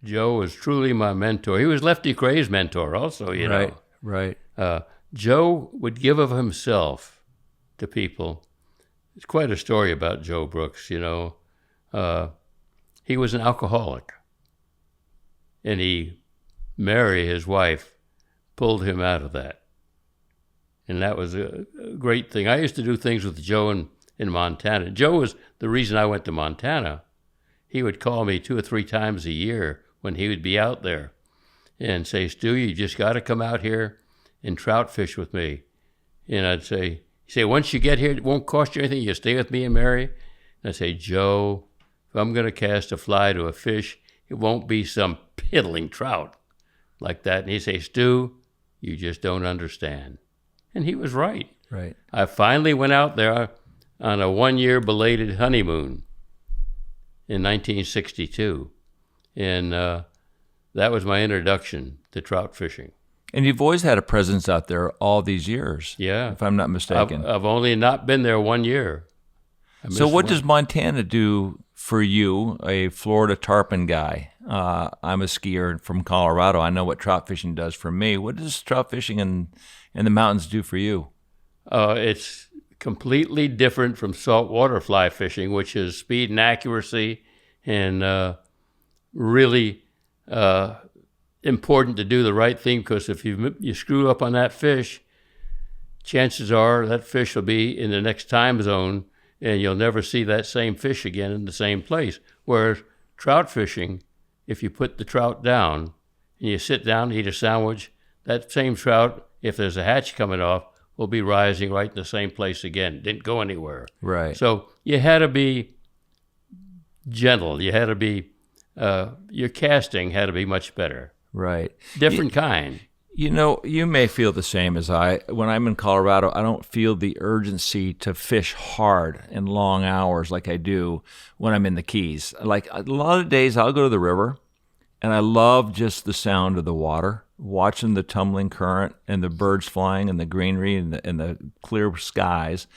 Joe was truly my mentor. He was Lefty Kray's mentor also, you know. Right. Joe would give of himself to people. It's quite a story about Joe Brooks, you know. He was an alcoholic, and Mary, his wife, pulled him out of that. And that was a great thing. I used to do things with Joe in Montana. Joe was the reason I went to Montana. He would call me 2 or 3 times a year when he would be out there and say, Stu, you just got to come out here and trout fish with me. And I'd say, once you get here, it won't cost you anything. You stay with me and Mary. And I'd say, Joe, if I'm going to cast a fly to a fish, it won't be some piddling trout like that. And he'd say, Stu, you just don't understand. And he was right. Right. I finally went out there on a 1-year belated honeymoon in 1962. And that was my introduction to trout fishing. And you've always had a presence out there all these years. Yeah. If I'm not mistaken. I've only not been there 1 year. So what does Montana do for you, a Florida tarpon guy? I'm a skier from Colorado. I know what trout fishing does for me. What does trout fishing in the mountains do for you? It's completely different from saltwater fly fishing, which is speed and accuracy, and really important to do the right thing, because if you screw up on that fish, chances are that fish will be in the next time zone, and you'll never see that same fish again in the same place. Whereas trout fishing, if you put the trout down and you sit down and eat a sandwich, that same trout, if there's a hatch coming off, will be rising right in the same place again. Didn't go anywhere. Right. So you had to be gentle. You had to be, your casting had to be much better. Right. Different kind. You know, you may feel the same as I. When I'm in Colorado, I don't feel the urgency to fish hard in long hours like I do when I'm in the Keys. Like a lot of days I'll go to the river, and I love just the sound of the water, watching the tumbling current and the birds flying and the greenery and the clear skies.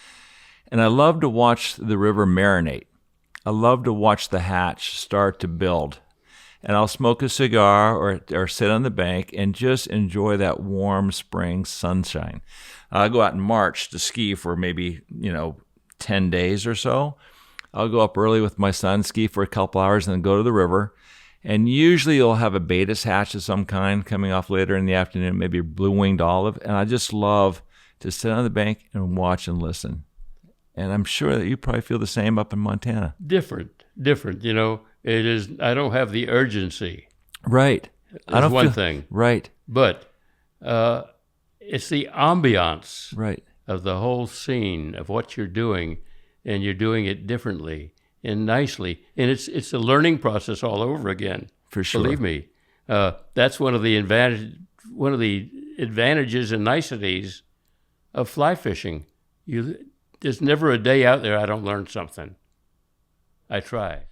And I love to watch the river marinate. I love to watch the hatch start to build. And I'll smoke a cigar or sit on the bank and just enjoy that warm spring sunshine. I'll go out in March to ski for maybe, 10 days or so. I'll go up early with my son, ski for a couple hours, and then go to the river. And usually you'll have a Baetis hatch of some kind coming off later in the afternoon, maybe a blue-winged olive. And I just love to sit on the bank and watch and listen. And I'm sure that you probably feel the same up in Montana. Different. It is. I don't have the urgency. Right. That's one thing. Right. But it's the ambiance right. of the whole scene of what you're doing, and you're doing it differently and nicely. And it's a learning process all over again. For sure. Believe me. That's one of the advantages and niceties of fly fishing. There's never a day out there I don't learn something. I try.